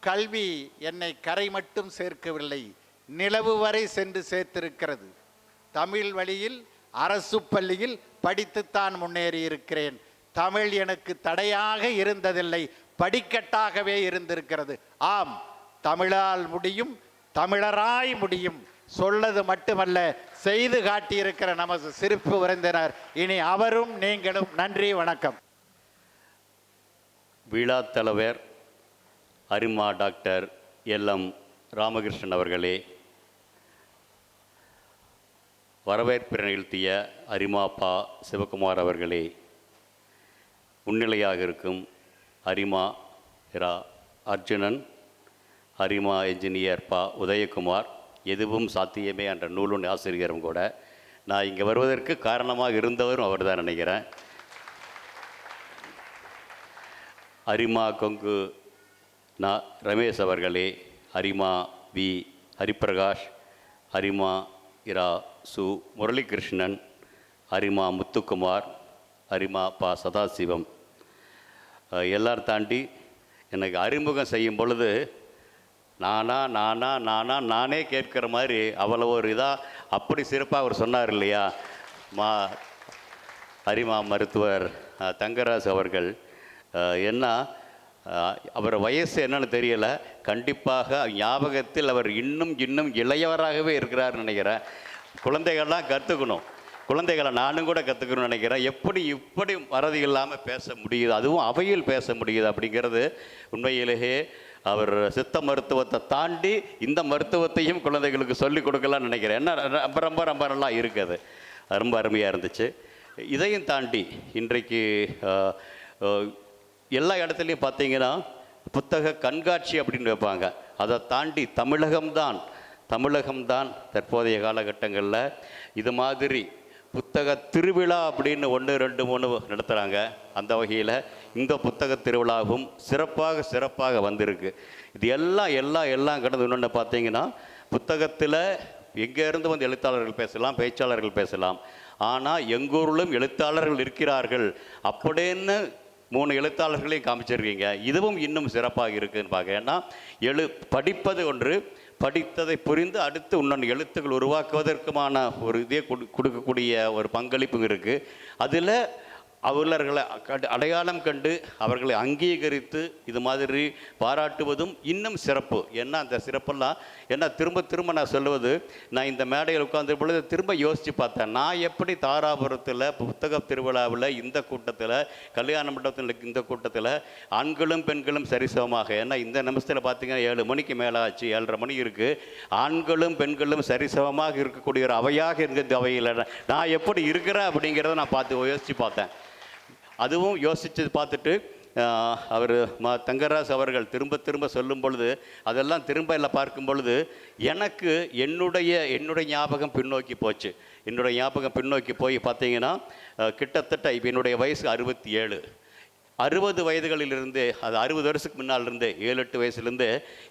கல்வி என்னை கரை மட்டும் சேர்க்கவில்லை, நிலவு வரை சென்று சேர்த்திருக்கிறது. தமிழ் வழியில் அரசு பள்ளியில் படித்துத்தான் முன்னேறி இருக்கிறேன். தமிழ் எனக்கு தடையாக இருந்ததில்லை, படிக்கட்டாகவே இருந்திருக்கிறது. ஆம், தமிழால் முடியும், தமிழராய் முடியும். சொல்லது மட்டுமல்ல, செய்து காட்டியிருக்கிற நமது சிறப்பு விருந்தினர் இனி அவரும் நீங்களும். நன்றி, வணக்கம். விழா தலைவர் அரிமா டாக்டர் எல்.எம். ராமகிருஷ்ணன் அவர்களே, வரவேற்பு நிகழ்த்திய அரிமா பா. சிவகுமார் அவர்களே, முன்னிலையாக இருக்கும் அரிமா இரா அர்ஜுனன், அரிமா என்ஜினியர் பா. உதயகுமார், எதுவும் சாத்தியமே என்ற நூலுன் ஆசிரியரும் கூட, நான் இங்கே வருவதற்கு காரணமாக இருந்தவரும் அவர் தான் நினைக்கிறேன். அரிமா கொங்கு ரமேஷ் அவர்களே, அரிமா வி. ஹரிப்பிரகாஷ், அரிமா இரா சு. முரளிகிருஷ்ணன், அரிமா முத்துக்குமார், அரிமா பா. சதாசிவம், எல்லாரும் தாண்டி எனக்கு அறிமுகம் செய்யும் பொழுது நானே கேட்குற மாதிரி அவ்வளோ ஒரு இதாக அப்படி சிறப்பாக அவர் சொன்னார் இல்லையா, அரிமா மருத்துவர் தங்கராஜ் அவர்கள். என்ன அவர் வயசு என்னன்னு தெரியலை, கண்டிப்பாக ஞாபகத்தில் அவர் இன்னும் இளையவராகவே இருக்கிறார்னு நினைக்கிறேன். குழந்தைகள்லாம் கற்றுக்கணும், குழந்தைகளை நானும் கூட கற்றுக்கணும்னு நினைக்கிறேன். இப்படி மறதி இல்லாமல் பேச முடியுது, அதுவும் அவையில் பேச முடியுது அப்படிங்கிறது உண்மையிலேயே அவர் சித்த மருத்துவத்தை தாண்டி இந்த மருத்துவத்தையும் குழந்தைகளுக்கு சொல்லிக் கொடுக்கலான்னு நினைக்கிறேன். என்ன ரொம்ப நல்லா இருக்குது, ரொம்ப அருமையாக இருந்துச்சு. இதையும் தாண்டி இன்றைக்கு எல்லா இடத்துலையும் பார்த்தீங்கன்னா புத்தக கண்காட்சி அப்படின்னு வைப்பாங்க. அதை தாண்டி தமிழகம்தான் தற்போதைய காலகட்டங்களில் இது மாதிரி புத்தக திருவிழா அப்படின்னு 1, 2, 3 நடத்துகிறாங்க. அந்த வகையில் இந்த புத்தக திருவிழாவும் சிறப்பாக வந்திருக்கு. இது எல்லாம் கடந்து இன்னொன்று பார்த்தீங்கன்னா, புத்தகத்தில் எங்கேருந்து வந்து எழுத்தாளர்கள் பேசலாம், பேச்சாளர்கள் பேசலாம், ஆனால் எங்கூரிலும் எழுத்தாளர்கள் இருக்கிறார்கள் அப்படின்னு 3 எழுத்தாளர்களையும் காமிச்சிருக்கீங்க. இதுவும் இன்னும் சிறப்பாக இருக்குதுன்னு பார்க்க. ஏன்னா படிப்பது ஒன்று, படித்ததை புரிந்து அடுத்து இன்னொன்று எழுத்துக்கள் உருவாக்குவதற்குமான ஒரு இதே கொடுக்கக்கூடிய ஒரு பங்களிப்பு இருக்குது. அதில் அவர்களை அடையாளம் கண்டு அவர்களை அங்கீகரித்து இது மாதிரி பாராட்டுவதும் இன்னும் சிறப்பு. ஏன்னா அந்த சிறப்பெல்லாம் ஏன்னா திரும்ப நான் சொல்லுவது, நான் இந்த மேடையில் உட்கார்ந்த பொழுது திரும்ப யோசித்து பார்த்தேன். நான் எப்படி தாராபுரத்தில் புத்தக திருவிழாவில் இந்த கூட்டத்தில், கல்யாண மண்டபத்தில் இந்த கூட்டத்தில் ஆண்களும் பெண்களும் சரிசமமாக, ஏன்னா இந்த நிமிஷத்தில் பார்த்தீங்கன்னா 7 மணிக்கு மேலே ஆச்சு, 7:30 மணி இருக்குது, ஆண்களும் பெண்களும் சரிசமமாக இருக்கக்கூடிய ஒரு அவையாக இருக்கிற அவையில் நான் எப்படி இருக்கிறேன் அப்படிங்கிறத நான் யோசித்து பார்த்தேன். அதுவும் யோசித்து பார்த்துட்டு அவர் தங்கராஜ் அவர்கள் திரும்ப சொல்லும் பொழுது, அதெல்லாம் திரும்ப எல்லாம் பார்க்கும் பொழுது எனக்கு என்னுடைய ஞாபகம் பின்னோக்கி போச்சு. என்னுடைய ஞாபகம் பின்னோக்கி போய் பார்த்தீங்கன்னா கிட்டத்தட்ட இப்போ என்னுடைய வயசு 67. 60 வயதுகளிலிருந்து, அது 60 வருஷத்துக்கு முன்னாலிருந்து 7-8 வயசுலேருந்து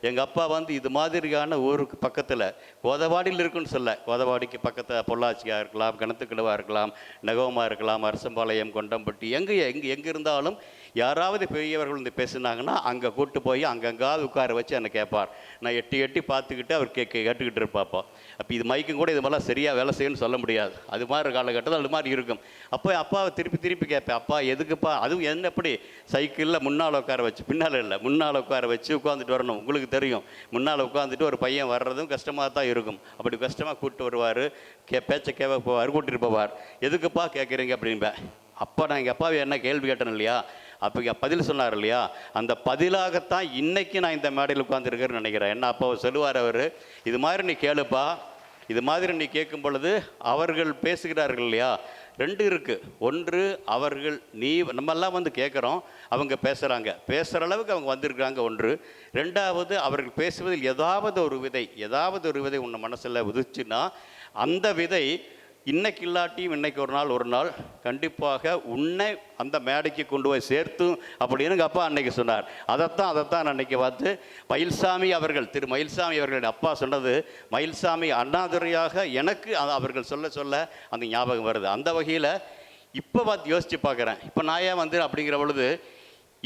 எங்கள் அப்பா வந்து இது மாதிரியான ஊருக்கு பக்கத்தில் கோதவாடியில் இருக்குன்னு சொல்ல, கோதவாடிக்கு பக்கத்தில் பொள்ளாச்சியாக இருக்கலாம், கிணத்துக்கிழவாக இருக்கலாம், நெகோமா இருக்கலாம், அரசம்பாளையம், கொண்டம்பட்டி, எங்கே இருந்தாலும் யாராவது பெரியவர்கள் வந்து பேசுனாங்கன்னா அங்கே கூப்பிட்டு போய் அங்கங்காவது உட்கார வச்சு என்னை கேட்பார். நான் எட்டி பார்த்துக்கிட்டு அவர் கேட்டுக்கிட்டு இருப்பாப்போ. அப்போ இது மைக்கும் கூட இது மாதிரிலாம் சரியாக வேலை செய்யணும்னு சொல்ல முடியாது, அது மாதிரி காலகட்டத்தில் அது மாதிரி இருக்கும். அப்போ அப்பாவை திருப்பி கேட்பேன், அப்பா எதுக்குப்பா, அதுவும் என்ன எப்படி சைக்கிளில் முன்னால் உட்கார வச்சு, பின்னால் இல்லை முன்னால் உட்கார வச்சு உட்காந்துட்டு வரணும். உங்களுக்கு தெரியும், முன்னால் உட்காந்துட்டு ஒரு பையன் வர்றதும் கஷ்டமாக தான் இருக்கும். அப்படி கஷ்டமாக கூப்பிட்டு வருவார், பேச்சை போவார், கூட்டிகிட்டு போவார். எதுக்குப்பா கேட்குறீங்க அப்படின்பேன். அப்போ நான் எங்கள் அப்பாவை என்ன கேள்வி கேட்டேன் இல்லையா, அப்போ பதில் சொன்னார் இல்லையா, அந்த பதிலாகத்தான் இன்றைக்கி நான் இந்த மேடையில் உட்காந்துருக்கேன்னு நினைக்கிறேன். என்ன அப்போ சொல்லுவார் அவர், இது மாதிரி நீ கேளுப்பா, இது மாதிரி நீ கேட்கும் பொழுது அவர்கள் பேசுகிறார்கள் இல்லையா, 2 இருக்குது. ஒன்று, அவர்கள் நம்மெல்லாம் வந்து கேட்குறோம், அவங்க பேசுகிற அளவுக்கு அவங்க வந்திருக்கிறாங்க. ஒன்று. 2வது, அவர்கள் பேசுவதில் ஏதாவது ஒரு விதை உன்னை மனசில் உதிச்சுன்னா அந்த விதை இன்னைக்கு இல்லாட்டியும் இன்னைக்கு ஒரு நாள் கண்டிப்பாக உன்னை அந்த மேடைக்கு கொண்டு போய் சேர்த்தும் அப்படின்னு எங்கள் அப்பா அன்னைக்கு சொன்னார். அதைத்தான் அன்னைக்கு பார்த்து மயில்சாமி அவர்கள், திரு மயில்சாமி அவர்கள் அப்பா சொன்னது, மயில்சாமி அண்ணாதுரையாக எனக்கு அவர்கள் சொல்ல அந்த ஞாபகம் வருது. அந்த வகையில் இப்போ யோசித்து பார்க்குறேன், இப்போ நான் ஏன் வந்து அப்படிங்கிற பொழுது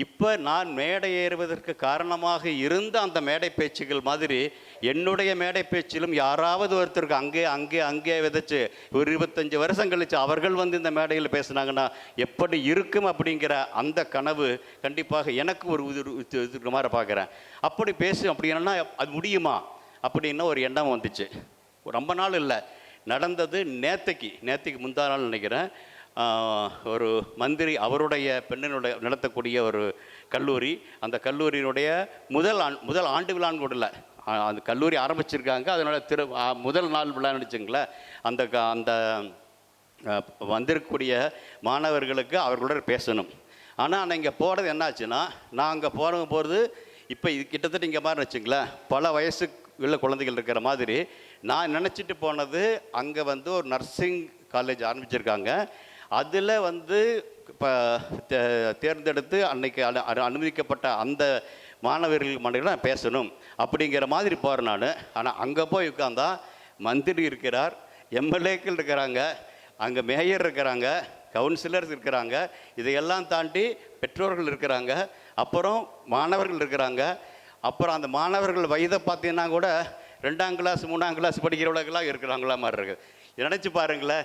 இப்போ நான் மேடை ஏறுவதற்கு காரணமாக இருந்த அந்த மேடை பேச்சுகள் மாதிரி என்னுடைய மேடை பேச்சிலும் யாராவது ஒருத்தருக்கு அங்கே அங்கே அங்கே விதைச்சு ஒரு 25 வருஷம் கழிச்சு அவர்கள் வந்து இந்த மேடையில் பேசுனாங்கன்னா எப்படி இருக்கும் அப்படிங்கிற அந்த கனவு கண்டிப்பாக எனக்கு ஒரு மாதிரி பார்க்குறேன். அப்படி பேசு அப்படின்னா அது முடியுமா அப்படின்னு ஒரு எண்ணம் வந்துச்சு. ரொம்ப நாள் இல்லை, நடந்தது நேற்றுக்கு முந்தா நாள் நினைக்கிறேன். ஒரு மந்திரி அவருடைய பெண்ணினுடைய நடத்தக்கூடிய ஒரு கல்லூரி, அந்த கல்லூரியினுடைய முதல் ஆண்டு விழான்னு கூட இல்லை, அந்த கல்லூரி ஆரம்பிச்சிருக்காங்க, அதனோட முதல் நாள் விழா நினச்சிங்களேன். அந்த வந்திருக்கக்கூடிய மாணவர்களுக்கு அவர்களோட பேசணும். ஆனால் நான் இங்கே போகிறது என்னாச்சுன்னா, நான் அங்கே போகிறது இப்போ இது கிட்டத்தட்ட இங்கே மாதிரி வச்சுங்களேன், பல வயசுக்குள்ள குழந்தைகள் இருக்கிற மாதிரி நான் நினச்சிட்டு போனது அங்கே வந்து ஒரு நர்சிங் காலேஜ் ஆரம்பிச்சிருக்காங்க. அதில் வந்து இப்போ தேர்ந்தெடுத்து அன்னைக்கு அனுமதிக்கப்பட்ட அந்த மாணவர்கள் மண்டையில் நான் பேசணும் அப்படிங்கிற மாதிரி போகிறேன் நான். ஆனால் அங்கே போய் உட்காந்தா மந்திரி இருக்கிறார், எம்எல்ஏக்கள் இருக்கிறாங்க, அங்கே மேயர் இருக்கிறாங்க, கவுன்சிலர்ஸ் இருக்கிறாங்க, இதையெல்லாம் தாண்டி பெற்றோர்கள் இருக்கிறாங்க, அப்புறம் மாணவர்கள் இருக்கிறாங்க. அப்புறம் அந்த மாணவர்கள் வயதை பார்த்தீங்கன்னா கூட 2ஆம் கிளாஸ் 3ஆம் கிளாஸ் படிக்கிறவங்களுக்கெல்லாம் இருக்கிறாங்களா மாதிரி இருக்குது. நினச்சி பாருங்களேன்,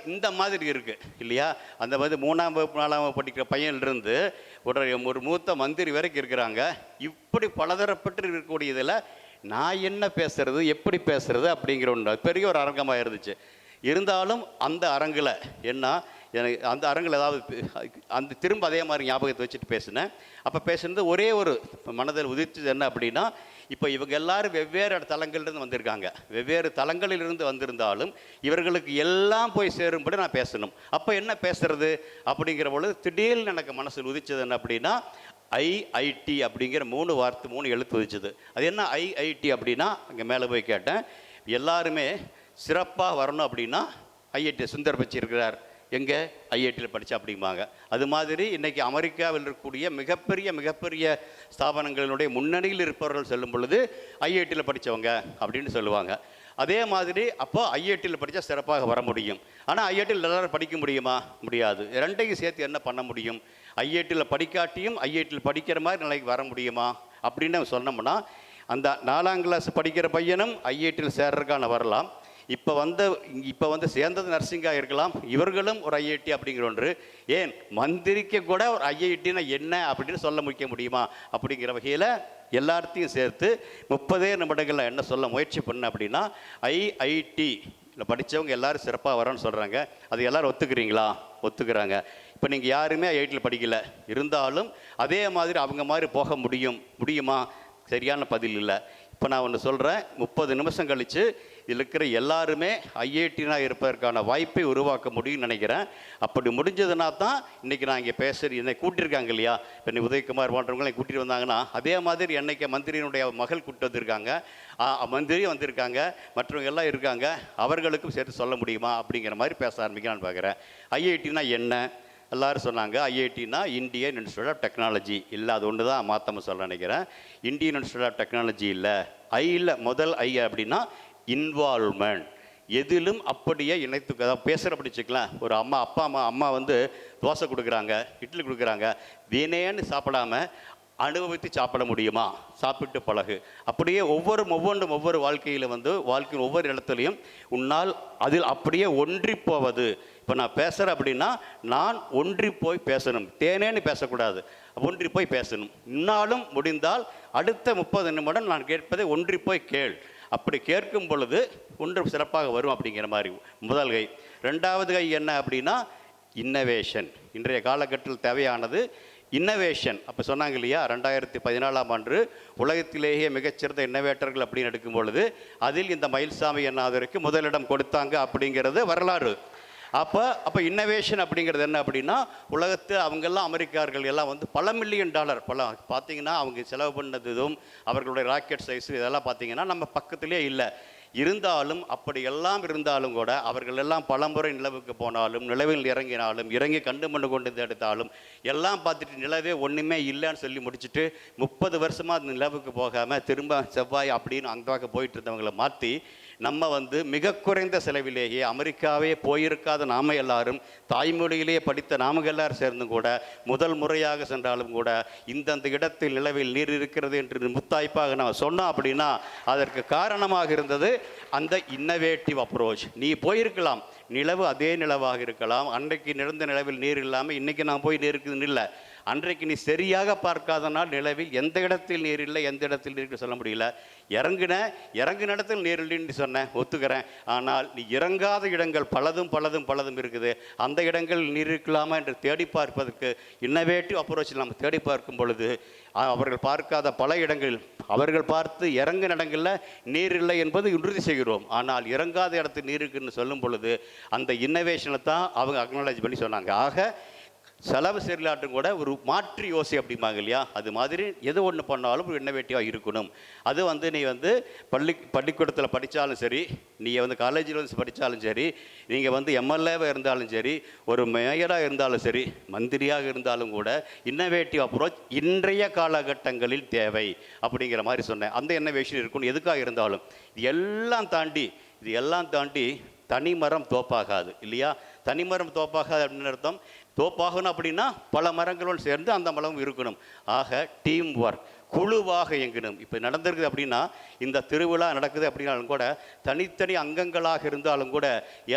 இந்த மாதிரி இருக்குது இல்லையா? அந்த மாதிரி 3ஆம் வகுப்பு 4ஆம் வகுப்பு படிக்கிற பையன்லேருந்து ஒரு மூத்த மந்திரி வரைக்கும் இருக்கிறாங்க. இப்படி பலதரப்பட்டு இருக்கக்கூடியதில் நான் என்ன பேசுறது, எப்படி பேசுறது அப்படிங்கிற ஒன்று பெரிய ஒரு அரங்கமாக இருந்துச்சு. இருந்தாலும் அந்த அரங்கில் என்ன எனக்கு அந்த அரங்கில் ஏதாவது திரும்ப அதே மாதிரி ஞாபகத்தை வச்சுட்டு பேசினேன். அப்போ பேசுனது ஒரே ஒரு மனதில் உதிர்த்தது என்ன அப்படின்னா, இப்போ இவங்க எல்லாரும் வெவ்வேறு தளங்களிலிருந்து வந்திருக்காங்க, வெவ்வேறு தளங்களிலிருந்து வந்திருந்தாலும் இவர்களுக்கு எல்லாம் போய் சேரும்படி நான் பேசணும். அப்போ என்ன பேசுறது அப்படிங்கிற பொழுது திடீர்னு எனக்கு மனசில் உதிச்சது என்ன அப்படின்னா, ஐஐடி அப்படிங்கிற 3 எழுத்து உதிச்சது. அது என்ன ஐஐடி அப்படின்னா, அங்கே மேலே போய் கேட்டேன். எல்லாருமே சிறப்பாக வரணும் அப்படின்னா ஐஐடி சுந்தர் பிச்சை இருக்கிறார், எங்கே ஐஐடியில் படித்தா அப்படிம்பாங்க. அது மாதிரி இன்றைக்கி அமெரிக்காவில் இருக்கக்கூடிய மிகப்பெரிய ஸ்தாபனங்களினுடைய முன்னணியில் இருப்பவர்கள் சொல்லும் பொழுது ஐஐடியில் படித்தவங்க அப்படின்னு சொல்லுவாங்க. அதே மாதிரி அப்போ ஐஐடியில் படித்தா சிறப்பாக வர முடியும். ஆனால் ஐஐடியில் எல்லோரும் படிக்க முடியுமா? முடியாது. ரெண்டையும் சேர்த்து என்ன பண்ண முடியும்? ஐஐடியில் படிக்காட்டியும் ஐஐடியில் படிக்கிற மாதிரி நிலைக்கு வர முடியுமா அப்படின்னு சொன்னோம்னா, அந்த 4ஆம் கிளாஸ் படிக்கிற பையனும் ஐஐடியில் சேர்றதுக்கான வரலாம். இப்போ வந்து சேர்ந்தது நர்சிங்காக இருக்கலாம், இவர்களும் ஒரு ஐஐடி அப்படிங்கிற ஒன்று. ஏன் மந்திரிக்க கூட ஒரு ஐஐடினா என்ன அப்படின்னு சொல்ல முடியுமா அப்படிங்கிற வகையில் எல்லாத்தையும் சேர்த்து 30 நிமிடங்களில் என்ன சொல்ல முயற்சி பண்ண அப்படின்னா, ஐஐடியில் படித்தவங்க எல்லோரும் சிறப்பாக வரணும்னு சொல்கிறாங்க. அது எல்லோரும் ஒத்துக்கிறீங்களா? ஒத்துக்கிறாங்க. இப்போ நீங்கள் யாருமே ஐஐடியில் படிக்கலை, இருந்தாலும் அதே மாதிரி அவங்க மாதிரி போக முடியுமா? சரியான பதில் இல்லை. இப்போ நான் ஒன்று சொல்கிறேன், 30 நிமிஷம் கழித்து இதில் இருக்கிற எல்லாருமே ஐஐடினாக இருப்பதற்கான வாய்ப்பை உருவாக்க முடியும்னு நினைக்கிறேன். அப்படி முடிஞ்சதுனா தான் இன்றைக்கி நான் இங்கே என்னை கூட்டியிருக்காங்க இல்லையா? இப்போ நீ உதயகுமார் போன்றவங்களை கூட்டிகிட்டு வந்தாங்கன்னா, அதே மாதிரி என்னைக்கு மந்திரியினுடைய மகள் கூப்பிட்டு வந்திருக்காங்க, மந்திரியும் வந்திருக்காங்க, மற்றவங்க எல்லாம் இருக்காங்க, அவர்களுக்கும் சேர்த்து சொல்ல முடியுமா அப்படிங்கிற மாதிரி பேச ஆரம்பிக்கலான்னு பார்க்குறேன். ஐஐடினா என்ன? எல்லோரும் சொன்னாங்க ஐஐடினா இந்தியன் இன்ஸ்டியூட் ஆஃப் டெக்னாலஜி. இல்லை, அது ஒன்று தான் மாற்றாம சொல்ல நினைக்கிறேன். இந்தியன் இன்ஸ்டியூட் ஆஃப் டெக்னாலஜி இல்லை, ஐயில் முதல் ஐ அப்படின்னா இன்வால்வ்மெண்ட். எதிலும் அப்படியே இணைத்து பேசுகிற படிச்சுக்கலாம். ஒரு அம்மா வந்து தோசை கொடுக்குறாங்க, இட்லி கொடுக்குறாங்க, வீணேன்னு சாப்பிடாம அனுபவித்து சாப்பிட முடியுமா? சாப்பிட்டு பழகு. அப்படியே ஒவ்வொரு வாழ்க்கையில் வாழ்க்கையின் ஒவ்வொரு இடத்துலையும் உன்னால் அதில் அப்படியே ஒன்றி போவது. இப்போ நான் பேசுகிறேன் அப்படின்னா நான் ஒன்றி போய் பேசணும், தேனேன்னு பேசக்கூடாது, ஒன்றி போய் பேசணும். இன்னாலும் முடிந்தால் அடுத்த 30 நிமிடம் நான் கேட்பதை ஒன்றி போய் கேள். அப்படி கேட்கும் பொழுது ஒன்று சிறப்பாக வரும் அப்படிங்கிற மாதிரி முதல் கை. 2வது கை என்ன அப்படின்னா இன்னோவேஷன். இன்றைய காலகட்டத்தில் தேவையானது இன்னோவேஷன். அப்போ சொன்னாங்க இல்லையா, 2014ஆம் ஆண்டு உலகத்திலேயே மிகச்சிறந்த இன்னோவேட்டர்கள் அப்படின்னு எடுக்கும் பொழுது அதில் இந்த மயில்சாமி அண்ணாதுரைக்கு முதலிடம் கொடுத்தாங்க அப்படிங்கிறது வரலாறு. அப்போ இன்னோவேஷன் அப்படிங்கிறது என்ன அப்படின்னா, உலகத்தில் அவங்கெல்லாம் அமெரிக்கார்கள் எல்லாம் பல மில்லியன் டாலர் பார்த்தீங்கன்னா அவங்க செலவு பண்ணதும் அவர்களுடைய ராக்கெட் சைஸு இதெல்லாம் பார்த்தீங்கன்னா நம்ம பக்கத்துலேயே இல்லை. இருந்தாலும் அப்படி எல்லாம் இருந்தாலும் கூட அவர்கள் எல்லாம் பலமுறை நிலவுக்கு போனாலும் நிலவில் இறங்கினாலும் இறங்கி கண்டு மண்ணு கொண்டு எடுத்தாலும் எல்லாம் பார்த்துட்டு நிலவே ஒன்றுமே இல்லைன்னு சொல்லி முடிச்சுட்டு 30 வருஷமாக அந்த நிலவுக்கு போகாமல் திரும்ப செவ்வாய் அப்படின்னு அந்த பக்கம் போயிட்டு இருந்தவங்களை மாற்றி நம்ம மிக குறைந்த செலவிலேயே அமெரிக்காவே போயிருக்காத நாம எல்லாரும் தாய்மொழியிலேயே படித்த நாம எல்லாரும் சேர்ந்தும் கூட முதல் முறையாக சென்றாலும் கூட இந்தந்த இடத்தில் நிலவில் நீர் இருக்கிறது என்று முத்தாய்ப்பாக நம்ம சொன்னோம் அப்படின்னா அதற்கு காரணமாக இருந்தது அந்த இன்னோவேட்டிவ் அப்ரோச். நீ போயிருக்கலாம், நிலவு அதே நிலவாக இருக்கலாம், அன்றைக்கு நிறந்த நிலவில் நீர் இல்லாமல் இன்றைக்கி நான் போய் நீர் இருக்குதுன்னு இல்லை. அன்றைக்கு நீ சரியாக பார்க்காதனால் நிலவில் எந்த இடத்தில் நீர் இல்லை, எந்த இடத்தில் நீர் சொல்ல முடியல. இறங்கின இடத்தில் நீர் இல்லைன்னு சொன்னேன், ஒத்துக்கிறேன். ஆனால் நீ இறங்காத இடங்கள் பலதும் இருக்குது. அந்த இடங்கள் நீர் இருக்கலாமா என்று தேடி பார்ப்பதற்கு இன்னோவேட்டிவ் அப்ரோச்சில் நம்ம தேடி பார்க்கும் பொழுது அவர்கள் பார்க்காத பல இடங்கள் அவர்கள் பார்த்து இறங்கின இடங்களில் நீர் இல்லை என்பது உறுதி செய்கிறோம். ஆனால் இறங்காத இடத்தில் நீர் இருக்குன்னு சொல்லும் பொழுது அந்த இன்னோவேஷனை தான் அவங்க அக்னாலேஜ் பண்ணி சொன்னாங்க. ஆக செலவு சரியில்லாட்டும் கூட ஒரு மாற்றி யோசி அப்படிம்பாங்க இல்லையா, அது மாதிரி எது ஒன்று பண்ணாலும் ஒரு இன்னோவேட்டிவாக இருக்கணும். அது நீ பள்ளிக்கூடத்தில் படித்தாலும் சரி, நீ காலேஜில் படித்தாலும் சரி, நீங்கள் எம்எல்ஏவாக இருந்தாலும் சரி, ஒரு மேயராக இருந்தாலும் சரி, மந்திரியாக இருந்தாலும் கூட இன்னோவேட்டிவ் அப்ரோச் இன்றைய காலகட்டங்களில் தேவை அப்படிங்கிற மாதிரி சொன்னேன். அந்த இன்னோவேஷன் இருக்கணும் எதுக்காக இருந்தாலும். இது எல்லாம் தாண்டி தனிமரம் தோப்பாகாது இல்லையா. தனிமரம் தோப்பாகாது அப்படின்னு அர்த்தம். தோப்பாகணும் அப்படின்னா பல மரங்களோடு சேர்ந்து அந்த மரம் இருக்கணும். ஆக டீம் ஒர்க், குழுவாக இயங்கணும். இப்போ நடந்திருக்குது அப்படின்னா, இந்த திருவிழா நடக்குது அப்படின்னாலும் கூட தனித்தனி அங்கங்களாக இருந்தாலும் கூட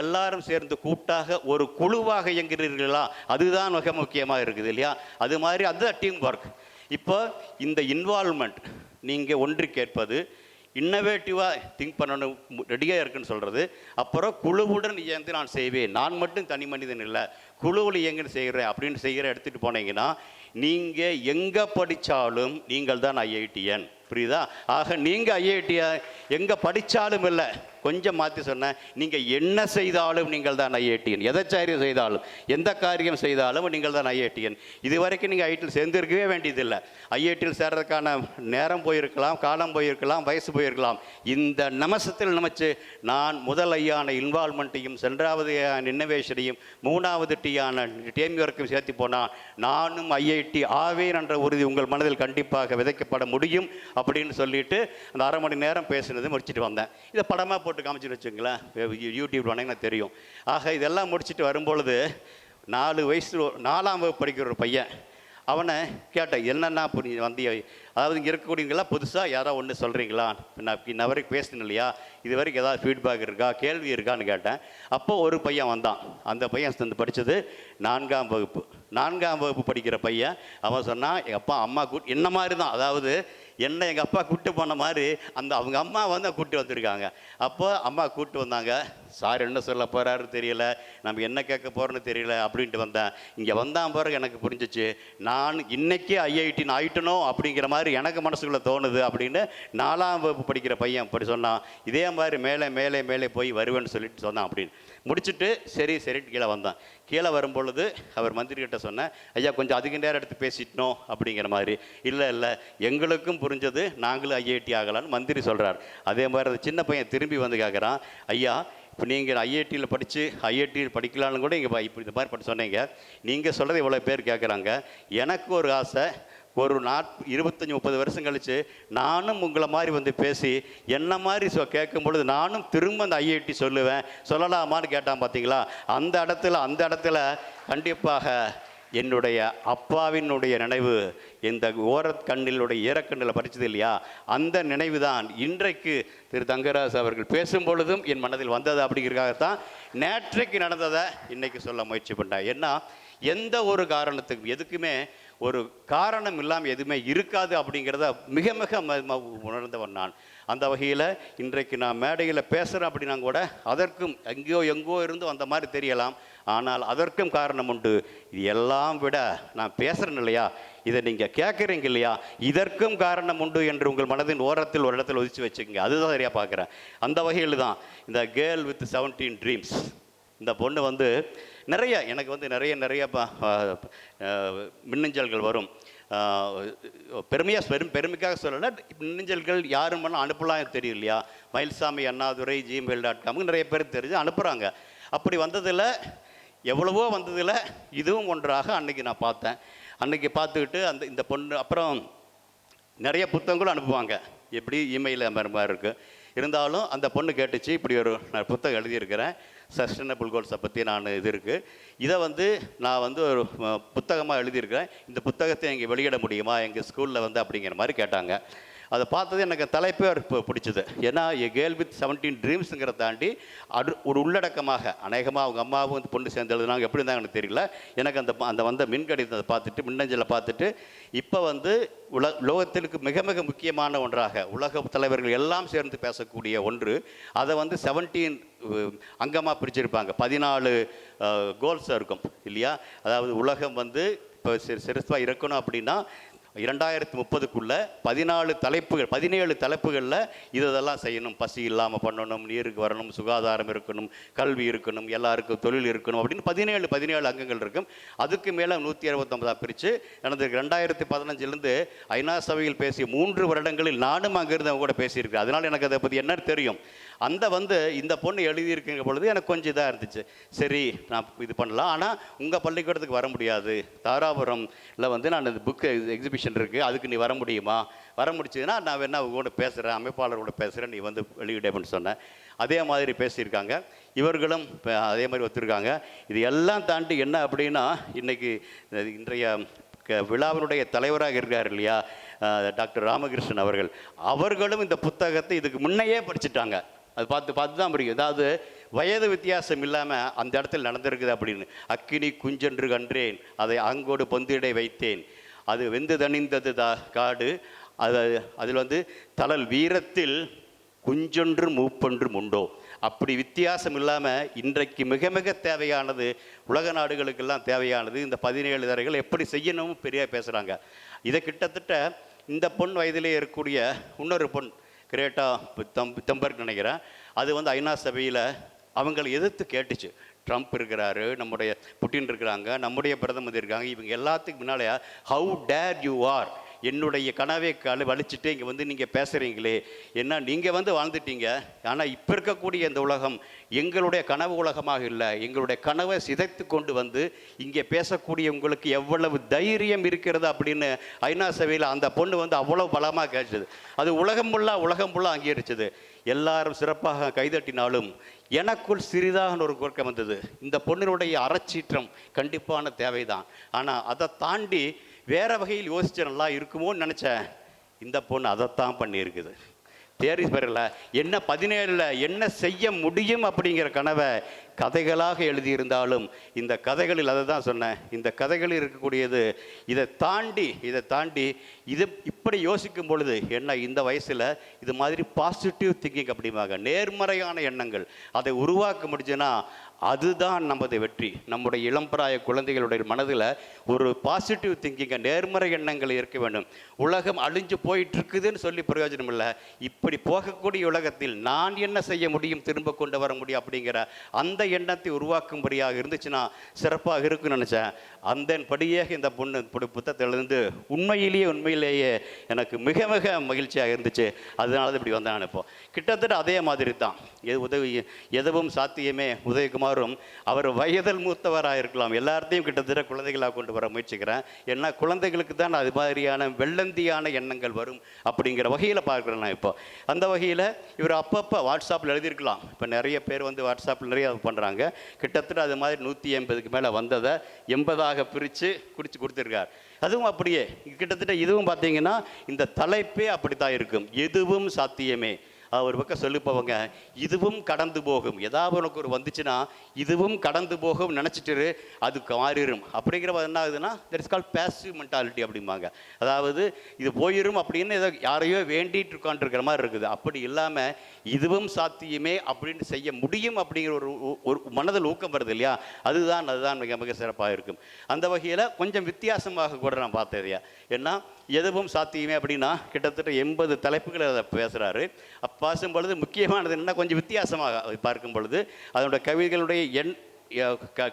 எல்லாரும் சேர்ந்து கூட்டாக ஒரு குழுவாக இயங்குகிறீர்களா, அதுதான் மிக முக்கியமாக இருக்குது இல்லையா. அது மாதிரி அதுதான் டீம் ஒர்க். இப்போ இந்த இன்வால்மெண்ட், நீங்கள் ஒன்று கேட்பது, இன்னோவேட்டிவாக திங்க் பண்ணணும், ரெடியாக இருக்குன்னு சொல்கிறது, அப்புறம் குழுவுடன் இயந்து நான் செய்வேன், நான் மட்டும் தனி மனிதன் இல்லை, குழுவில் இயங்குன்னு செய்கிறேன் அப்படின்னு எடுத்துகிட்டு போனீங்கன்னா நீங்கள் எங்கே படித்தாலும் நீங்கள் தான் ஐஐடிஎன். புரியுதா? ஆக நீங்கள் ஐஐடிஎன் எங்கே படித்தாலும் இல்லை, கொஞ்சம் மாற்றி சொன்னேன், நீங்கள் என்ன செய்தாலும் நீங்கள் தான் ஐஐடிஎன். எதை செய்தாலும் எந்த காரியம் செய்தாலும் நீங்கள் தான் ஐஐடிஎன். இது வரைக்கும் நீங்கள் ஐஐடியில் சேர்ந்துருக்கவே வேண்டியதில்லை. ஐஐடியில் சேர்றதுக்கான நேரம் போயிருக்கலாம், காலம் போயிருக்கலாம், வயசு போயிருக்கலாம். இந்த நிமிஷத்தில் நினச்சி நான் முதல் ஐயான இன்வால்மெண்ட்டையும், சென்றாவது இன்னோவேஷனையும், மூணாவது டீயான டீம் ஒர்க்கையும் சேர்த்து போனால் நானும் ஐஐடி ஆவேன் என்ற உறுதி உங்கள் மனதில் கண்டிப்பாக விதைக்கப்பட முடியும் அப்படின்னு சொல்லிட்டு அந்த அரை மணி நேரம் பேசுனது முடிச்சுட்டு வந்தேன். இதை படமாக போட்டு காமிச்சுட்டு வச்சுங்களேன், யூடியூப் வந்தீங்கன்னா தெரியும். ஆக இதெல்லாம் முடிச்சுட்டு வரும்பொழுது 4 வயசு 4ஆம் வகுப்பு படிக்கிற ஒரு பையன், அவனை கேட்டேன், என்னென்னா வந்திய, அதாவது இங்கே இருக்கக்கூடியவங்களாம் புதுசாக யாராவது ஒன்று சொல்கிறீங்களா, நான் இன்ன வரைக்கும் பேசினேன் இல்லையா, இது வரைக்கும் ஏதாவது ஃபீட்பேக் இருக்கா, கேள்வி இருக்கான்னு கேட்டேன். அப்போ ஒரு பையன் வந்தான். அந்த பையன் படித்தது 4ஆம் வகுப்பு படிக்கிற பையன். அவன் சொன்னான், எங்கள் அப்பா அம்மா என்ன மாதிரி தான், அதாவது என்னை எங்கள் அப்பா கூப்பிட்டு போன மாதிரி அவங்க அம்மா கூப்பிட்டு வந்திருக்காங்க. அப்போ அம்மா கூப்பிட்டு வந்தாங்க. சார் என்ன சொல்ல போகிறாரு தெரியல, நம்ம என்ன கேட்க போகிறோன்னு தெரியல அப்படின்ட்டு வந்தேன். இங்கே வந்தான் பிறகு எனக்கு புரிஞ்சிச்சு, நான் இன்றைக்கே ஐஐடின்னு ஆயிட்டனோ அப்படிங்கிற மாதிரி எனக்கு மனசுக்குள்ளே தோணுது அப்படின்னு 4ஆம் வகுப்பு படிக்கிற பையன் அப்படி சொன்னான். இதே மாதிரி மேலே மேலே மேலே போய் வருவேன்னு சொல்லிட்டு சொன்னான். அப்படின்னு முடிச்சுட்டு சரிட்டு கீழே வந்தான். கீழே வரும்பொழுது அவர் மந்திரிகிட்ட சொன்னேன், ஐயா கொஞ்சம் அதிக நேரம் எடுத்து பேசிட்டோம் அப்படிங்கிற மாதிரி. இல்லை எங்களுக்கும் புரிஞ்சது, நாங்களும் ஐஐடி ஆகலான்னு மந்திரி சொல்கிறார். அதே மாதிரி அந்த சின்ன பையன் திரும்பி கேட்குறான், ஐயா இப்போ நீங்கள் ஐஐடியில் ஐஐடியில் படிக்கலான்னு கூட இங்கே இப்போ இந்த மாதிரி சொன்னீங்க, நீங்கள் சொல்கிறது இவ்வளோ பேர் கேட்குறாங்க. எனக்கு ஒரு ஆசை, ஒரு 25-30 வருஷம் கழித்து நானும் உங்களை மாதிரி பேசி என்ன மாதிரி கேட்கும் பொழுது நானும் திரும்ப அந்த ஐஐடி சொல்லலாமான்னு கேட்டான். பார்த்தீங்களா, அந்த இடத்துல கண்டிப்பாக என்னுடைய அப்பாவினுடைய நினைவு, இந்த ஓரக்கண்ணிலுடைய ஈரக்கண்ணில் படித்தது இல்லையா, அந்த நினைவு தான் இன்றைக்கு திரு தங்கராஜ் அவர்கள் பேசும் பொழுதும் என் மனதில் வந்தது. அப்படிங்கிறதுக்காகத்தான் நேற்றைக்கு நடந்ததை இன்றைக்கி சொல்ல முயற்சி பண்ணேன். ஏன்னா எந்த ஒரு காரணத்துக்கும் எதுக்குமே ஒரு காரணம் இல்லாமல் எதுவுமே இருக்காது அப்படிங்கிறத மிக மிக உணர்ந்தவன் நான். அந்த வகையில் இன்றைக்கு நான் மேடையில் பேசுகிறேன் அப்படின்னா கூட அதற்கும் எங்கோ இருந்து அந்த மாதிரி தெரியலாம். ஆனால் அதற்கும் காரணம் உண்டு. இது எல்லாம் விட நான் பேசுகிறேன் இல்லையா, இதை நீங்கள் கேட்குறீங்க இல்லையா, இதற்கும் காரணம் உண்டு என்று உங்கள் மனதின் ஓரத்தில் ஒரு இடத்துல ஒதிச்சு வச்சுக்கோங்க. அதுதான் சரியாக பார்க்குறேன். அந்த வகையில் தான் இந்த கேர்ள் வித் 17 ட்ரீம்ஸ், இந்த பொண்ணு நிறைய எனக்கு நிறைய மின்னஞ்சல்கள் வரும். பெருமைக்காக சொல்லலை, மின்னஞ்சல்கள் யாரும் பண்ணால் அனுப்பலாம் தெரியும் இல்லையா, மயில்சாமி அண்ணாதுரை gmail.com நிறைய பேர் தெரிஞ்சு அனுப்புகிறாங்க. அப்படி வந்ததில் எவ்வளவோ வந்ததில் இதுவும் ஒன்றாக அன்றைக்கி நான் பார்த்தேன். அன்றைக்கி பார்த்துக்கிட்டு இந்த பொண்ணு அப்புறம் நிறைய புத்தகங்களும் அனுப்புவாங்க, எப்படி இமெயில் மாதிரி இருக்குது. இருந்தாலும் அந்த பொண்ணு கேட்டுச்சு, இப்படி ஒரு நான் புத்தகம் எழுதியிருக்கிறேன், சஸ்டைனபிள் கோல்ஸை பற்றி நான் இது இருக்குது, இதை நான் ஒரு புத்தகமாக எழுதியிருக்கிறேன், இந்த புத்தகத்தை இங்கே வெளியிட முடியுமா எங்கள் ஸ்கூலில் அப்படிங்கிற மாதிரி கேட்டாங்க. அதை பார்த்தது எனக்கு தலைப்பே பிடிச்சது. ஏன்னா எ கேர்ள் வித் 17 ட்ரீம்ஸுங்கிறத தாண்டி ஒரு உள்ளடக்கமாக அநேகமாக அவங்க அம்மாவும் பொண்ணு சேர்ந்து எழுதுனாங்க, எப்படி இருந்தாங்க எனக்கு தெரியல. எனக்கு அந்த வந்த மின்கடிதத்தை பார்த்துட்டு, மின்னஞ்சலை பார்த்துட்டு, இப்போ லோகத்திற்கு மிக மிக முக்கியமான ஒன்றாக உலக தலைவர்கள் எல்லாம் சேர்ந்து பேசக்கூடிய ஒன்று, அதை 17 அங்கமாக பிரிச்சிருப்பாங்க. 14 கோல்ஸ் இருக்கும் இல்லையா. அதாவது உலகம் இப்போ சிறுசாக இருக்கணும் அப்படின்னா 2030க்குள்ளே 17 தலைப்புகளில் இதெல்லாம் செய்யணும். பசி இல்லாமல் பண்ணணும், நீருக்கு வரணும், சுகாதாரம் இருக்கணும், கல்வி இருக்கணும், எல்லாருக்கும் தொழில் இருக்கணும் அப்படின்னு 17 அங்கங்கள் இருக்கும். அதுக்கு மேலே 169 பிரித்து நடந்திருக்கு. 2015 ஐநா சபையில் பேசிய 3 வருடங்களில் நானும் அங்கிருந்து அவங்க கூட பேசியிருக்கேன். அதனால் எனக்கு அதை பற்றி என்ன தெரியும். இந்த பொண்ணு எழுதியிருக்குங்க பொழுது எனக்கு கொஞ்சம் இதாக இருந்துச்சு. சரி, நான் இது பண்ணலாம், ஆனால் உங்கள் பள்ளிக்கூடத்துக்கு வர முடியாது, தாராபுரமில் நான் இந்த புக்கு எக்ஸிபிஷன் இருக்குது, அதுக்கு நீ வர முடியுமா, வர முடிச்சதுன்னா நான் வேணா அவங்க கூட பேசுகிறேன், அமைப்பாளரோட பேசுகிறேன், நீ வெளியிடேன்னு சொன்னேன். அதே மாதிரி பேசியிருக்காங்க. இவர்களும் அதே மாதிரி ஒத்துருக்காங்க. இது எல்லாம் தாண்டி என்ன அப்படின்னா, இன்றைய விழாவினுடைய தலைவராக இருக்கார் இல்லையா டாக்டர் ராமகிருஷ்ணன் அவர்களும் இந்த புத்தகத்தை இதுக்கு முன்னையே படிச்சுட்டாங்க. அது பார்த்து தான் புரியும். அதாவது வயது வித்தியாசம் இல்லாமல் அந்த இடத்துல நடந்திருக்குது அப்படின்னு. அக்கினி குஞ்சென்று கன்றேன், அதை அங்கோடு பொந்திடை வைத்தேன், அது வெந்து தணிந்தது காடு, அதில் தளல் வீரத்தில் குஞ்சொன்று மூப்பொன்றும் உண்டோ. அப்படி வித்தியாசம் இல்லாமல் இன்றைக்கு மிக மிக தேவையானது, உலக நாடுகளுக்கெல்லாம் தேவையானது இந்த 17 தரைகள் எப்படி செய்யணும் பெரிய பேசுகிறாங்க. இதை கிட்டத்தட்ட இந்த பொன் வயதிலே இருக்கக்கூடிய இன்னொரு பொன் கிரேட்டா தம்பர்க் நினைக்கிறேன், அது ஐநா சபையில் அவங்களை எதிர்த்து கேட்டுச்சு. ட்ரம்ப் இருக்கிறாரு, நம்முடைய புட்டின் இருக்கிறாங்க, நம்முடைய பிரதமர் இருக்காங்க, இவங்க எல்லாத்துக்கு முன்னாலே ஹவு டேர் யூ ஆர், என்னுடைய கனவை வலிச்சுட்டு இங்கே நீங்கள் பேசுகிறீங்களே, என்ன நீங்கள் வாழ்ந்துட்டீங்க, ஆனால் இப்போ இருக்கக்கூடிய இந்த உலகம் எங்களுடைய கனவு உலகமாக இல்லை, எங்களுடைய கனவை சிதைத்து கொண்டு இங்கே பேசக்கூடிய உங்களுக்கு எவ்வளவு தைரியம் இருக்கிறது அப்படின்னு ஐநா சபையில் அந்த பொண்ணு அவ்வளோ பலமாக கேட்டது. அது உலகம் ஃபுல்லாக அங்கீகரிச்சது. எல்லாரும் சிறப்பாக கைதட்டினாலும் எனக்குள் சிறிதாக ஒரு குறுக்கம் வந்தது. இந்த பொண்ணினுடைய அறச்சீற்றம் கண்டிப்பான தேவைதான், ஆனால் அதை தாண்டி வேறு வகையில் யோசிச்சு நல்லா இருக்குமோன்னு நினச்சேன். இந்த பொண்ணு அதைத்தான் பண்ணியிருக்குது. தேரி பெறல என்ன 17 என்ன செய்ய முடியும் அப்படிங்கிற கனவை கதைகளாக எழுதியிருந்தாலும் இந்த கதைகளில் அதை தான் சொன்னேன். இந்த கதைகளில் இருக்கக்கூடியது இதை தாண்டி இப்படி யோசிக்கும் பொழுது என்ன இந்த வயசில் இது மாதிரி பாசிட்டிவ் திங்கிங் அப்படிம்பாங்க, நேர்மறையான எண்ணங்கள் அதை உருவாக்க முடிஞ்சுன்னா அதுதான் நமது வெற்றி. நம்முடைய இளம்பிராய குழந்தைகளுடைய மனதில் ஒரு பாசிட்டிவ் திங்கிங்கை, நேர்மறை எண்ணங்கள் இருக்க வேண்டும். உலகம் அழிஞ்சு போயிட்டு இருக்குதுன்னு சொல்லி பிரயோஜனம் இல்லை. இப்படி போகக்கூடிய உலகத்தில் நான் என்ன செய்ய முடியும், திரும்ப கொண்டு வர முடியும் அப்படிங்கிற அந்த எண்ணத்தை உருவாக்கும்படியாக இருந்துச்சுன்னா சிறப்பாக இருக்குன்னு நினச்சேன். அந்த படியே இந்த பொண்ணு புத்தகத்திலிருந்து உண்மையிலேயே எனக்கு மிக மிக மகிழ்ச்சியாக இருந்துச்சு. அதனால தான் இப்படி வந்தேன். இப்போ கிட்டத்தட்ட அதே மாதிரி தான் எதுவும் சாத்தியமே உதயகுமாரும் அவர் வயதில் மூத்தவராக இருக்கலாம், எல்லாத்தையும் கிட்டத்தட்ட குழந்தைகளாக கொண்டு வர முயற்சிக்கிறேன். ஏன்னா குழந்தைகளுக்கு தான் அது மாதிரியான வெள்ளந்தியான எண்ணங்கள் வரும் அப்படிங்கிற வகையில் பார்க்குறேன் நான். இப்போ அந்த வகையில் இவர் அப்பப்போ வாட்ஸ்அப்பில் எழுதியிருக்கலாம். இப்போ நிறைய பேர் வாட்ஸ்அப்பில் நிறைய பண்ணுறாங்க. கிட்டத்தட்ட அது மாதிரி 180க்கு மேலே வந்ததை 80ஆக பிரித்து கொடுத்துருக்கார். அதுவும் அப்படியே கிட்டத்தட்ட இதுவும் பார்த்தீங்கன்னா இந்த தலைப்பே அப்படி தான் இருக்கும். எதுவும் சாத்தியமே. ஒரு பக்கம் சொல்லிப்பவங்க இதுவும் கடந்து போகும், ஏதாவது உனக்கு ஒரு வந்துச்சுன்னா இதுவும் கடந்து போகும் நினச்சிட்டு அதுக்கு மாறிடும் அப்படிங்கிற என்ன ஆகுதுன்னா that is called passive mentality அப்படிம்பாங்க. அதாவது இது போயிடும் அப்படின்னு ஏதோ யாரையோ வேண்டிட்டு உட்காந்துருக்கிற மாதிரி இருக்குது. அப்படி இல்லாமல் இதுவும் சாத்தியமே அப்படின்னு செய்ய முடியும் அப்படிங்கிற ஒரு மனதில் ஊக்கம் வருது இல்லையா, அதுதான் மிக மிக சிறப்பாக இருக்கும். அந்த வகையில் கொஞ்சம் வித்தியாசமாக கூட நான் பார்த்ததையா. ஏன்னா எதுவும் சாத்தியமே அப்படின்னா கிட்டத்தட்ட 80 தலைப்புகளை அதை பேசுகிறாரு. பேசும் பொழுது முக்கியமானது என்ன, கொஞ்சம் வித்தியாசமாக பார்க்கும் பொழுது அதனுடைய கவிதைகளுடைய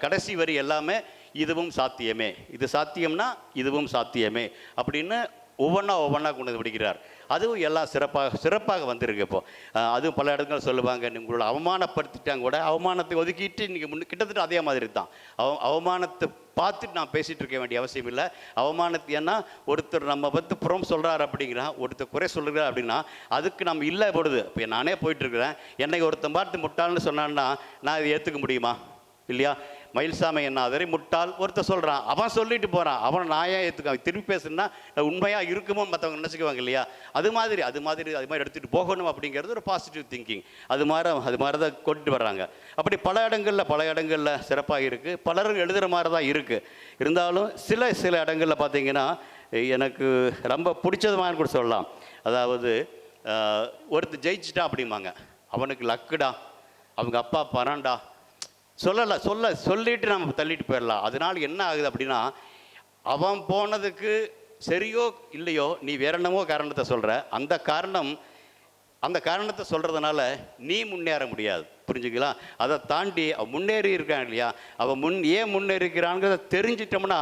கடைசி வரி எல்லாமே இதுவும் சாத்தியமே, இது சாத்தியம்னா இதுவும் சாத்தியமே அப்படின்னு ஒவ்வொன்றா கொண்டு வந்து பிடிக்கிறார். அதுவும் எல்லாம் சிறப்பாக வந்திருக்கு. இப்போ அதுவும் பல இடங்கள் சொல்லுவாங்க, உங்களோட அவமானப்படுத்திட்டாங்க கூட அவமானத்தை ஒதுக்கிட்டு இன்றைக்கி கிட்டத்தட்ட அதே மாதிரி தான். அவமானத்தை பார்த்துட்டு நான் பேசிகிட்டு இருக்க வேண்டிய அவசியம் இல்லை. அவமானத்தை ஏன்னா ஒருத்தர் நம்ம பற்றி புறம் சொல்கிறார் அப்படிங்கிறா, ஒருத்தர் குறை சொல்லுகிறார் அப்படின்னா அதுக்கு நம்ம இல்லை பொழுது. இப்போ நானே போயிட்டுருக்கிறேன், என்னை ஒருத்தன் பார்த்து முட்டாள்னு சொன்னான்னா நான் இதை ஏற்றுக்க முடியுமா? இல்லையா? மயில்சாமி என்னாதரை முட்டாள் ஒருத்தர் சொல்கிறான், அவன் சொல்லிட்டு போகிறான், அவன் நான் ஏன் ஏற்றுக்க திருப்பி பேசுனா உண்மையாக இருக்குமோ மற்றவங்க நினச்சிக்குவாங்க இல்லையா? அது மாதிரி எடுத்துகிட்டு போகணும் அப்படிங்கிறது ஒரு பாசிட்டிவ் திங்கிங். அது மாதிரி தான் கொண்டு வர்றாங்க. அப்படி பல இடங்களில் சிறப்பாக இருக்குது. பலரும் எழுதுகிற மாதிரி தான் இருக்குது. இருந்தாலும் சில இடங்களில் பார்த்தீங்கன்னா எனக்கு ரொம்ப பிடிச்சதுமான கூட சொல்லலாம். அதாவது ஒருத்தர் ஜெயிச்சிட்டா அப்படிம்பாங்க, அவனுக்கு லக்குடா, அவங்க அப்பா பராண்டா சொல்லிட்டு நம்ம தள்ளிட்டு போயிடலாம். அதனால என்ன ஆகுது அப்படின்னா, அவன் போனதுக்கு சரியோ இல்லையோ நீ வேற என்னமோ காரணத்தை சொல்கிற, அந்த காரணத்தை சொல்கிறதுனால நீ முன்னேற முடியாது. புரிஞ்சுக்கலாம்? அதை தாண்டி அவன் முன்னேறி இருக்கான் இல்லையா, அவன் ஏன் முன்னேறிக்கிறாங்கிறத தெரிஞ்சிட்டோம்னா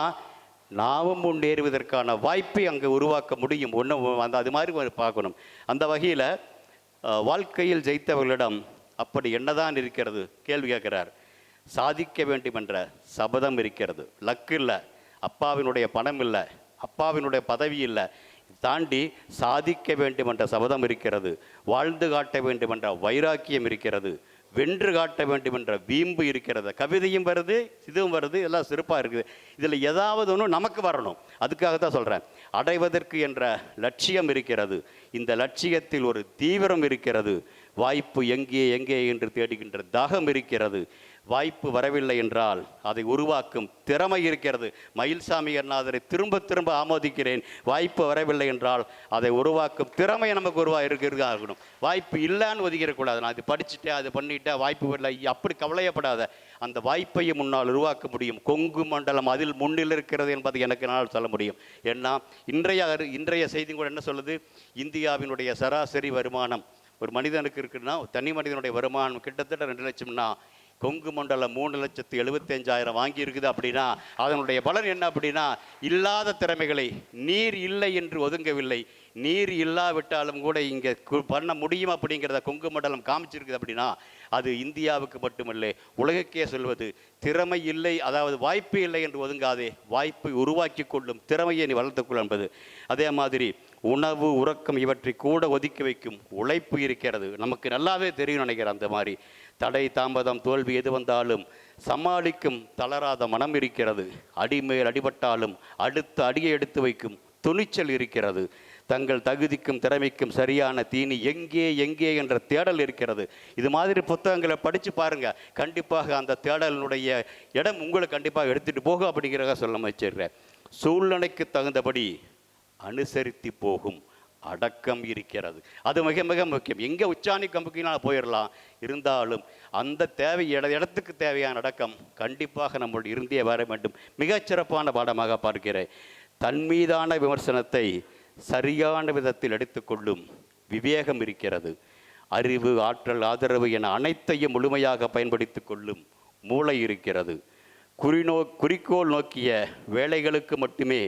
நாமும் முன்னேறுவதற்கான வாய்ப்பை அங்கே உருவாக்க முடியும். அது மாதிரி பார்க்கணும். அந்த வகையில் வாழ்க்கையில் ஜெயித்தவர்களிடம் அப்படி என்னதான் இருக்கிறது கேள்வி கேட்குறார். சாதிக்க வேண்டும் என்ற சபதம் இருக்கிறது. லக்கு இல்லை, அப்பாவினுடைய பணம் இல்லை, அப்பாவினுடைய பதவி இல்லை, தாண்டி சாதிக்க வேண்டும் என்ற சபதம் இருக்கிறது. வாழ்ந்து காட்ட வேண்டும் என்ற வைராக்கியம் இருக்கிறது. வென்று காட்ட வேண்டும் என்ற வீம்பு இருக்கிறது. கவிதையும் வருது, இதுவும் வருது, எல்லாம் சிறப்பாக இருக்குது. இதில் ஏதாவது ஒன்று நமக்கு வரணும். அதுக்காகத்தான் சொல்கிறேன். அடைவதற்கு என்ற லட்சியம் இருக்கிறது. இந்த லட்சியத்தில் ஒரு தீவிரம் இருக்கிறது. வாய்ப்பு எங்கே என்று தேடுகின்ற தாகம் இருக்கிறது. வாய்ப்பு வரவில்லை என்றால் அதை உருவாக்கும் திறமை இருக்கிறது. மயில்சாமி அண்ணாதரை திரும்ப ஆமோதிக்கிறேன். வாய்ப்பு வரவில்லை என்றால் அதை உருவாக்கும் திறமை நமக்கு இருக்கணும். வாய்ப்பு இல்லைன்னு ஒதுக்கிடக்கூடாது. நான் அது படிச்சுட்டேன், அது பண்ணிட்டேன், வாய்ப்பு வரல, அப்படி கவலையப்படாத. அந்த வாய்ப்பையும் முன்னால் உருவாக்க முடியும். கொங்கு மண்டலம் அதில் முன்னில் இருக்கிறது என்பது எனக்கு என்னால் சொல்ல முடியும். ஏன்னா இன்றைய செய்தி கூட என்ன சொல்லுது, இந்தியாவினுடைய சராசரி வருமானம் ஒரு மனிதனுக்கு இருக்குன்னா, தனி மனிதனுடைய வருமானம் கிட்டத்தட்ட 2 லட்சம்னா கொங்கு மண்டலம் 3,75,000 வாங்கியிருக்குது. அப்படின்னா அதனுடைய பலன் என்ன அப்படின்னா, இல்லாத திறமைகளை நீர் இல்லை என்று ஒதுங்கவில்லை, நீர் இல்லாவிட்டாலும் கூட இங்கே பண்ண முடியும் அப்படிங்கிறத கொங்கு மண்டலம் காமிச்சிருக்குது. அப்படின்னா அது இந்தியாவுக்கு மட்டுமல்ல, உலகுக்கே சொல்வது, திறமை இல்லை, அதாவது வாய்ப்பு இல்லை என்று ஒதுங்காதே, வாய்ப்பை உருவாக்கி கொள்ளும் திறமையை நீ வளர்த்துக்கொள் என்பது. அதே மாதிரி உணவு, உறக்கம் இவற்றை கூட ஒதுக்கி வைக்கும் உழைப்பு இருக்கிறது. நமக்கு நல்லாவே தெரியும் நினைக்கிறேன். அந்த மாதிரி தடை, தாமதம், தோல்வி எது வந்தாலும் சமாளிக்கும் தளராத மனம் இருக்கிறது. அடிமேல் அடிபட்டாலும் அடுத்த அடியை எடுத்து வைக்கும் துணிச்சல் இருக்கிறது. தங்கள் தகுதிக்கும் திறமைக்கும் சரியான தீனி எங்கே என்ற தேடல் இருக்கிறது. இது மாதிரி புத்தகங்களை படித்து பாருங்கள். கண்டிப்பாக அந்த தேடலினுடைய இடம் உங்களுக்கு கண்டிப்பாக எடுத்துகிட்டு போகும் அப்படிங்கிறத சொல்ல வச்சிடுறேன். சூழ்நிலைக்கு தகுந்தபடி அனுசரித்து போகும் அடக்கம் இருக்கிறது. அது மிக மிக முக்கியம். எங்கே உச்சாணி கம்புக்கினால் போயிடலாம், இருந்தாலும் அந்த இடத்துக்கு தேவையான அடக்கம் கண்டிப்பாக நம்மளுடைய இருந்தே வர வேண்டும். மிகச்சிறப்பான பாடமாக பார்க்கிறேன். தன் மீதான விமர்சனத்தை சரியான விதத்தில் எடுத்துக்கொள்ளும் விவேகம் இருக்கிறது. அறிவு, ஆற்றல், ஆதரவு என அனைத்தையும் முழுமையாக பயன்படுத்தி கொள்ளும் மூளை இருக்கிறது. குறிக்கோள் நோக்கிய வேலைகளுக்கு மட்டுமே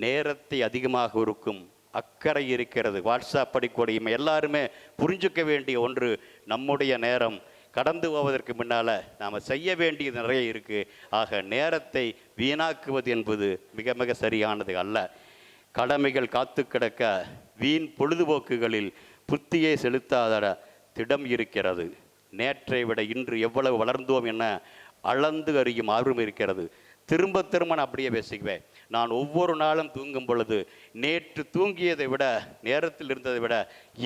நேரத்தை அதிகமாக இருக்கும் அக்கறை இருக்கிறது. வாட்ஸ்அப் படிக்கூடையும் எல்லாருமே புரிஞ்சுக்க வேண்டிய ஒன்று, நம்முடைய நேரம் கடந்து போவதற்கு முன்னால் நாம் செய்ய வேண்டியது நிறைய இருக்குது. ஆக நேரத்தை வீணாக்குவது என்பது மிக மிக சரியானது அல்ல. கடமைகள் காத்து கிடக்க வீண் பொழுதுபோக்குகளில் புத்தியை செலுத்தாத திடம் இருக்கிறது. நேற்றை விட இன்று எவ்வளவு வளர்ந்தோம் என அளந்து அறியும் ஆர்வம் இருக்கிறது. திரும்ப நான் அப்படியே பேசிக்குவேன். நான் ஒவ்வொரு நாளும் தூங்கும் பொழுது நேற்று தூங்கியதை விட, நேரத்தில் இருந்ததை விட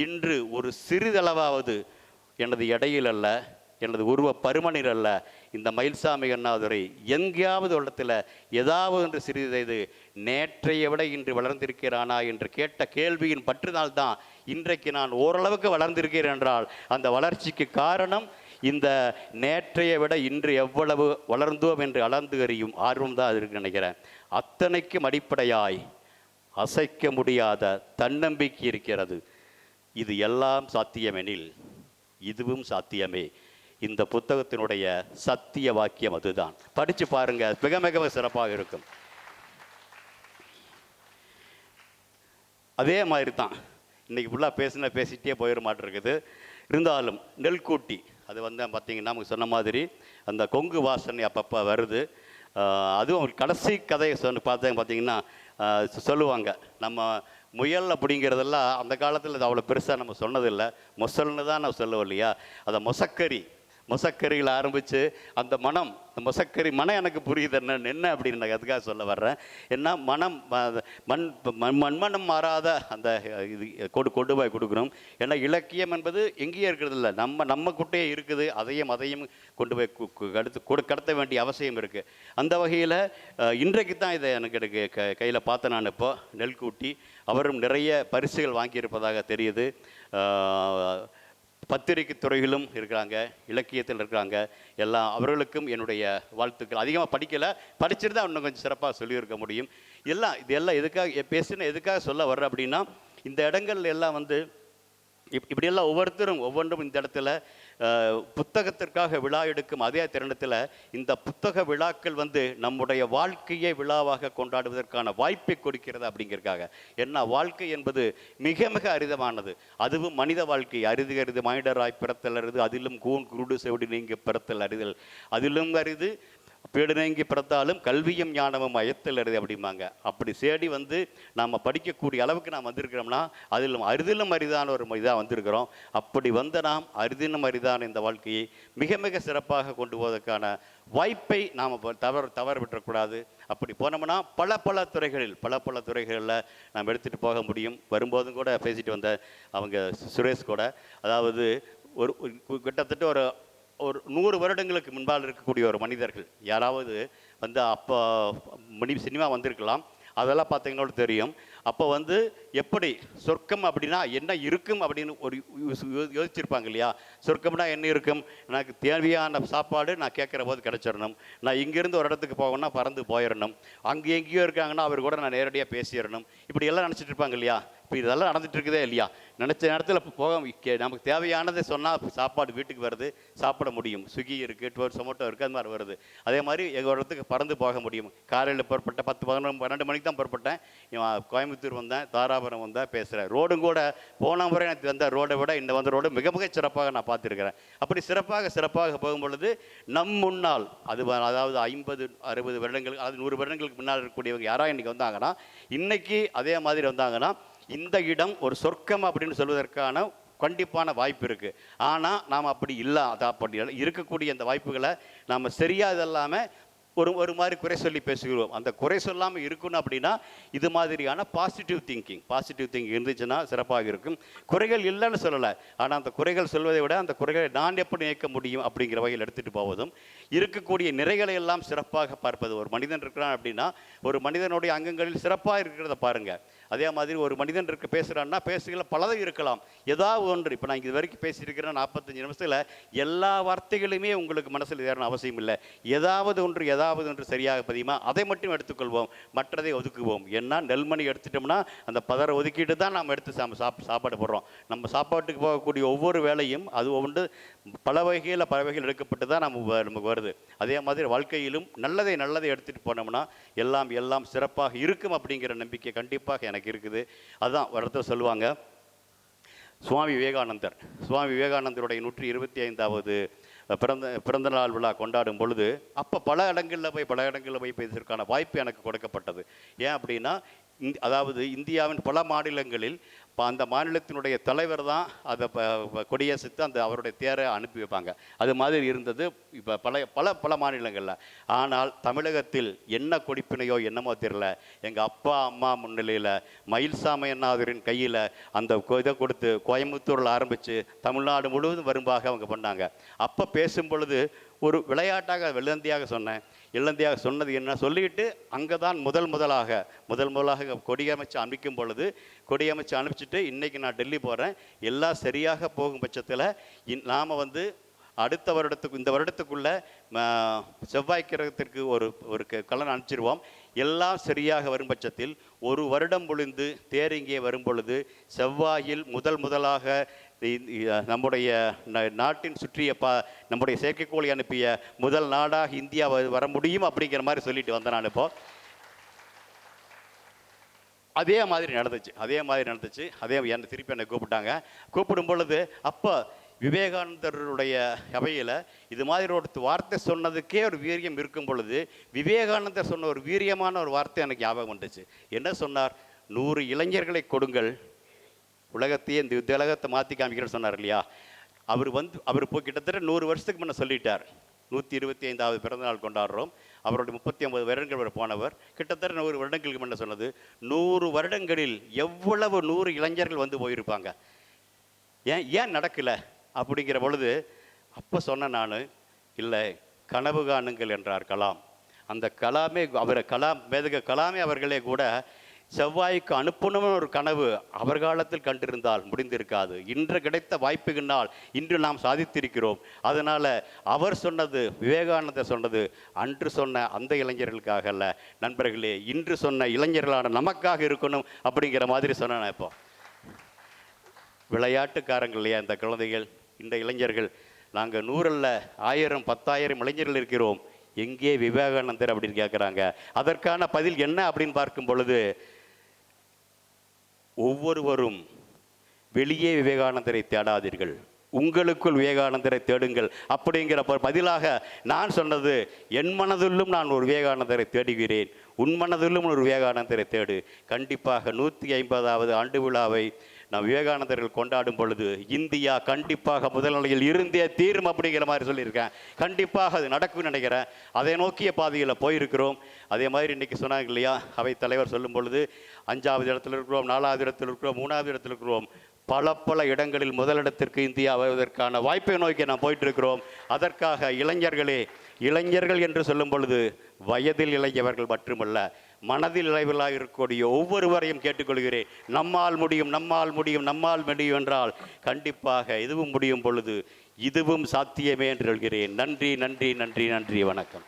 இன்று ஒரு சிறிதளவாவது எனது எடையில் அல்ல, எனது உருவ பருமனில் அல்ல, இந்த மயில்சாமி அண்ணாதுரை எங்கேயாவது இடத்துல ஏதாவது ஒன்று சிறிது நேற்றைய விட இன்று வளர்ந்திருக்கிறானா என்று கேட்ட கேள்வியின் பற்றினால்தான் இன்றைக்கு நான் ஓரளவுக்கு வளர்ந்திருக்கிறேன் என்றால் அந்த வளர்ச்சிக்கு காரணம் இந்த நேற்றைய விட இன்று எவ்வளவு வளர்ந்தோம் என்று அளந்து அறியும் ஆர்வம் தான் இருக்கு நினைக்கிறேன். அத்தனைக்கும் அடிப்படையாய் அசைக்க முடியாத தன்னம்பிக்கை இருக்கிறது. இது எல்லாம் சாத்தியமெனில் இதுவும் சாத்தியமே. இந்த புத்தகத்தினுடைய சத்திய வாக்கியம் அதுதான். படித்து பாருங்க, மிக மிக சிறப்பாக இருக்கும். அதே மாதிரி தான் இன்றைக்கி ஃபுல்லாக பேசிகிட்டே போயிட மாட்டிருக்குது. இருந்தாலும் நெல்கூட்டி அது வந்து பார்த்திங்கன்னா நமக்கு சொன்ன மாதிரி அந்த கொங்கு வாசனை அப்பப்போ வருது. அதுவும் கடைசி கதையை பார்த்தீங்கன்னா சொல்லுவாங்க, நம்ம முயல் அப்படிங்கிறதெல்லாம் அந்த காலத்தில் அவ்வளோ பெருசாக நம்ம சொன்னதில்லை, மொசல்னு தான் நம்ம சொல்லுவோம் இல்லையா. அதை மொசக்கரியில் ஆரம்பித்து அந்த மனம், அந்த மொசக்கரி மனம் எனக்கு புரியுது என்ன அப்படின்னு நான் அதுக்காக சொல்ல வர்றேன். ஏன்னா மனம் மண்மனம் மாறாத அந்த இது கொண்டு போய் கொடுக்கணும். ஏன்னா இலக்கியம் என்பது எங்கேயே இருக்கிறது இல்லை, நம்ம குட்டையே இருக்குது. அதையும் கொண்டு போய் கடத்த வேண்டிய அவசியம் இருக்குது. அந்த வகையில் இன்றைக்கு தான் இதை எனக்கு கையில் பார்த்தேன் நான். இப்போ நெல்கூட்டி அவரும் நிறைய பரிசுகள் வாங்கியிருப்பதாக தெரியுது. பத்திரிகை துறையிலும் இருக்கிறாங்க, இலக்கியத்தில் இருக்கிறாங்க. எல்லாம் அவர்களுக்கும் என்னுடைய வாழ்த்துக்கள். அதிகமாக படிச்சுட்டு தான் இன்னும் கொஞ்சம் சிறப்பாக சொல்லியிருக்க முடியும். இதெல்லாம் எதுக்காக சொல்ல வர்றேன் அப்படின்னா, இந்த இடங்கள்ல எல்லாம் வந்து இப்படியெல்லாம் ஒவ்வொன்றும் இந்த இடத்துல புத்தகத்திற்காக விழா எடுக்கும் அதே தருணத்தில் இந்த புத்தக விழாக்கள் வந்து நம்முடைய வாழ்க்கையை விழாவாக கொண்டாடுவதற்கான வாய்ப்பை கொடுக்கிறது அப்படிங்கிறதுக்காக. ஏன்னா வாழ்க்கை என்பது மிக மிக அரிதமானது. அதுவும் மனித வாழ்க்கை அரிது மனிதராய் பிறத்தல் அரிது, அதிலும் குருடு செவிடு நீங்கி பிறத்தல் அறிதல் அதிலும் அரிது, பேடு நீங்கி பிறத்தாலும் கல்வியும் ஞானமும் அயத்தல் அரிது அப்படிம்பாங்க. அப்படி சேடி வந்து நாம் படிக்கக்கூடிய அளவுக்கு நாம் வந்திருக்கிறோம்னா அரிதிலும் அரிதான ஒரு இதாக வந்திருக்கிறோம். அப்படி வந்த நாம் அரிதிலும் அரிதான இந்த வாழ்க்கையை மிக மிக சிறப்பாக கொண்டு போவதற்கான வாய்ப்பை நாம் தவறு விட்டுறக்கூடாது. அப்படி போனோம்னா பல துறைகளில் நாம் எடுத்துகிட்டு போக முடியும். வரும்போதும் கூட பேசிட்டு வந்த அவங்க சுரேஷ் கூட, அதாவது கிட்டத்தட்ட ஒரு 100 வருடங்களுக்கு முன்பால் இருக்கக்கூடிய ஒரு மனிதர்கள் யாராவது வந்து அப்போ சினிமா வந்திருக்கலாம், அதெல்லாம் பார்த்தீங்கன்னா தெரியும். அப்போ வந்து எப்படி சொர்க்கம் அப்படின்னா என்ன இருக்கும் அப்படின்னு ஒரு யோசிச்சிருப்பாங்க இல்லையா. சொர்க்கம்னா என்ன இருக்கும், எனக்கு தேவையான சாப்பாடு நான் கேட்குற போது கிடச்சிடணும், நான் இங்கேருந்து ஒரு இடத்துக்கு போகணும்னா பறந்து போயிடணும், அங்கே எங்கேயோ இருக்காங்கன்னா அவர் கூட நான் நேரடியாக பேசிடணும், இப்படி எல்லாம் நினச்சிட்டு இருப்பாங்க இல்லையா. இப்போ இதெல்லாம் நடந்துட்டு இருக்குதே இல்லையா. நினச்ச நேரத்தில் நமக்கு தேவையானதை சொன்னால் சாப்பாடு வீட்டுக்கு வருது, சாப்பிட முடியும். ஸ்விக்கி இருக்குது, சொமோட்டோ இருக்குது, அது மாதிரி வருது. அதே மாதிரி எங்கள் இடத்துக்கு பறந்து போக முடியும். காலையில் புறப்பட்டேன், 10-12 மணிக்கு தான் புறப்பட்டேன். கோயம்புத்தூர் வந்தேன், தாராபுரம் வந்தேன், பேசுகிறேன். ரோடும் கூட போன முறை எனக்கு வந்த ரோடை விட இந்த வந்த ரோடு மிக மிக சிறப்பாக நான் பார்த்துருக்கிறேன். அப்படி சிறப்பாக போகும் பொழுது நம் முன்னால் அதாவது 50-60 வருடங்களுக்கு, அதாவது 100 வருடங்களுக்கு முன்னால் இருக்கக்கூடியவங்க யாராக இன்றைக்கி வந்தாங்கன்னா, இன்றைக்கி அதே மாதிரி வந்தாங்கன்னா இந்த இடம் ஒரு சொர்க்கம் அப்படின்னு சொல்வதற்கான கண்டிப்பான வாய்ப்பு இருக்குது. ஆனால் நாம் அப்படி இல்லை. அப்படி இருக்கக்கூடிய அந்த வாய்ப்புகளை நாம் சரியாக இல்லாமல் ஒரு மாதிரி குறை சொல்லி பேசுகிறோம். அந்த குறை சொல்லாமல் இருக்கணும் அப்படின்னா இது மாதிரியான பாசிட்டிவ் திங்கிங் இருந்துச்சுன்னா சிறப்பாக இருக்கும். குறைகள் இல்லைன்னு சொல்லலை, ஆனால் அந்த குறைகள் சொல்வதை விட அந்த குறைகளை நான் எப்படி நீக்க முடியும் அப்படிங்கிற வகையில் எடுத்துகிட்டு போவதும், இருக்கக்கூடிய நிறைகளை எல்லாம் சிறப்பாக பார்ப்பது. ஒரு மனிதன் இருக்கிறான் அப்படின்னா ஒரு மனிதனுடைய அங்கங்களில் சிறப்பாக இருக்கிறத பாருங்கள். அதே மாதிரி ஒரு மனிதன் பேசுகிறான்னா பேசுகளை பலதும் இருக்கலாம். ஏதாவது ஒன்று, இப்போ நான் இது வரைக்கும் பேசியிருக்கிறேன் 45 நிமிஷத்தில் எல்லா வார்த்தைகளுமே உங்களுக்கு மனசில் ஏறணும் அவசியம் இல்லை. ஏதாவது ஒன்று சரியாக பதியுமா அதை மட்டும் எடுத்துக்கொள்வோம், மற்றதை ஒதுக்குவோம். ஏன்னா நெல்மணி எடுத்துட்டோம்னா அந்த பதரை ஒதுக்கிட்டு தான் நாம் எடுத்து சாப்பாடு போடுறோம். நம்ம சாப்பாட்டுக்கு போகக்கூடிய ஒவ்வொரு வேலையும் அது ஒன்று பல வகையில் எடுக்கப்பட்டு தான் நமக்கு வருது. அதே மாதிரி வாழ்க்கையிலும் நல்லதை எடுத்துகிட்டு போனோம்னா எல்லாம் சிறப்பாக இருக்கும் அப்படிங்கிற நம்பிக்கை கண்டிப்பாக எனக்கு இருக்குது. அதுதான் ஒரு இடத்துல சொல்லுவாங்க, சுவாமி விவேகானந்தருடைய 125வது பிறந்த நாள் விழா கொண்டாடும் பொழுது அப்போ பல இடங்களில் போய் பேசுவதற்கான வாய்ப்பு எனக்கு கொடுக்கப்பட்டது. ஏன் அப்படின்னா, அதாவது இந்தியாவின் பல மாநிலங்களில் அந்த மாநிலத்தினுடைய தலைவர் தான் அதை கொடியேசித்து அவருடைய தேரை அனுப்பி வைப்பாங்க. அது மாதிரி இருந்தது இப்போ பல மாநிலங்களில். ஆனால் தமிழகத்தில் என்ன கொடிப்பினையோ என்னமோ தெரியல, எங்கள் அப்பா அம்மா முன்னிலையில் மயில்சாமியண்ணாதுரின் கையில் அந்த இதை கொடுத்து கோயம்புத்தூரில் ஆரம்பித்து தமிழ்நாடு முழுவதும் வரும்பாக அவங்க பண்ணாங்க. அப்போ பேசும் பொழுது ஒரு விளையாட்டாக வெள்ளந்தியாக சொன்னது என்ன சொல்லிட்டு அங்கே தான் முதல் முதலாக கொடியமைச்சு அனுப்பிச்சிட்டு இன்றைக்கி நான் டெல்லி போகிறேன், எல்லாம் சரியாக போகும் பட்சத்தில் நாம் அடுத்த வருடத்துக்கு இந்த வருடத்துக்குள்ளே செவ்வாய் கிரகத்திற்கு ஒரு கலன் அனுப்பிச்சிருவோம். எல்லாம் சரியாக வரும் பட்சத்தில் ஒரு வருடம் பொழிந்து தேர் இங்கே வரும் பொழுது செவ்வாயில் முதலாக நம்முடைய நாட்டின் சுற்றிய நம்முடைய செயற்கைக்கோளை அனுப்பிய முதல் நாடாக இந்தியா வர முடியும் அப்படிங்கிற மாதிரி சொல்லிட்டு வந்தேன் நான். இப்போ அதே மாதிரி நடந்துச்சு. என்னை திருப்பி என்னை கூப்பிடும் பொழுது அப்போ விவேகானந்தருடைய அவையில் இது மாதிரி ஒரு வார்த்தை சொன்னதுக்கே ஒரு வீரியம் இருக்கும் பொழுது விவேகானந்தர் சொன்ன ஒரு வீரியமான ஒரு வார்த்தை எனக்கு ஞாபகம் வந்துச்சு. என்ன சொன்னார்? 100 இளைஞர்களை கொடுங்கள், உலகத்தையே இந்த உலகத்தை மாற்றி காமிக்கிறேன்னு சொன்னார் இல்லையா? அவர் போய் கிட்டத்தட்ட 100 வருஷத்துக்கு முன்னே சொல்லிட்டார். 125வது பிறந்தநாள் கொண்டாடுறோம். அவருடைய 39 வருடங்கள் வரை போனவர். கிட்டத்தட்ட 100 வருடங்களுக்கு முன்னே சொன்னது, 100 வருடங்களில் எவ்வளவு 100 இளைஞர்கள் வந்து போயிருப்பாங்க, ஏன் நடக்கலை அப்படிங்கிற பொழுது அப்போ சொன்ன நான், இல்லை கனவு காணுங்கள் என்றார் கலாம். அந்த கலாமே மேதக கலாமே அவர்களே கூட செவ்வாய்க்கு அனுப்பணும்னு ஒரு கனவு அவர் காலத்தில் கண்டிருந்தால் முடிந்திருக்காது. இன்று கிடைத்த வாய்ப்புகளால் இன்று நாம் சாதித்திருக்கிறோம். அதனால் அவர் சொன்னது, விவேகானந்தர் சொன்னது அன்று சொன்ன அந்த இளைஞர்களுக்காக அல்ல நண்பர்களே, இன்று சொன்ன இளைஞர்களான நமக்காக இருக்கணும் அப்படிங்கிற மாதிரி சொன்னேன். இப்போ விளையாட்டுக்காரங்கள் இல்லையா இந்த குழந்தைகள், இந்த இளைஞர்கள்? நாங்கள் 100 அல்ல 1000 10,000 இளைஞர்கள் இருக்கிறோம், எங்கே விவேகானந்தர் அப்படின்னு கேட்குறாங்க. அதற்கான பதில் என்ன அப்படின்னு பார்க்கும் பொழுது, ஒவ்வொருவரும் வெளியே விவேகானந்தரை தேடாதீர்கள், உங்களுக்குள் விவேகானந்தரை தேடுங்கள் அப்படிங்கிற பதிலாக நான் சொன்னது, என் மனதிலும் நான் ஒரு விவேகானந்தரை தேடுகிறேன், உன் மனதிலும் ஒரு விவேகானந்தரை தேடு. கண்டிப்பாக 150வது ஆண்டு விழாவை நாம் விவேகானந்தர்கள் கொண்டாடும் பொழுது இந்தியா கண்டிப்பாக முதல் நிலையில் இருந்தே தீரும் அப்படிங்கிற மாதிரி சொல்லியிருக்கேன். கண்டிப்பாக அது நடக்கும்னு நினைக்கிறேன். அதை நோக்கிய பாதையில் போயிருக்கிறோம். அதே மாதிரி இன்றைக்கி சொன்னாங்க இல்லையா, அவை தலைவர் சொல்லும் பொழுது 5வது இடத்துல இருக்கிறோம், 4வது இடத்துல இருக்கிறோம், 3வது இடத்துல இருக்கிறோம். பல இடங்களில் முதலிடத்திற்கு இந்தியா வருவதற்கான வாய்ப்பை நோக்கி நாம் போயிட்டு இருக்கிறோம். அதற்காக இளைஞர்கள் என்று சொல்லும் பொழுது வயதில் இளைஞர்கள் மட்டுமல்ல, மனதில் இளைவர்களாக இருக்கக்கூடிய ஒவ்வொருவரையும் கேட்டுக்கொள்கிறேன். நம்மால் முடியும் என்றால் கண்டிப்பாக இதுவும் முடியும் பொழுது இதுவும் சாத்தியமே என்று சொல்கிறேன். நன்றி. வணக்கம்.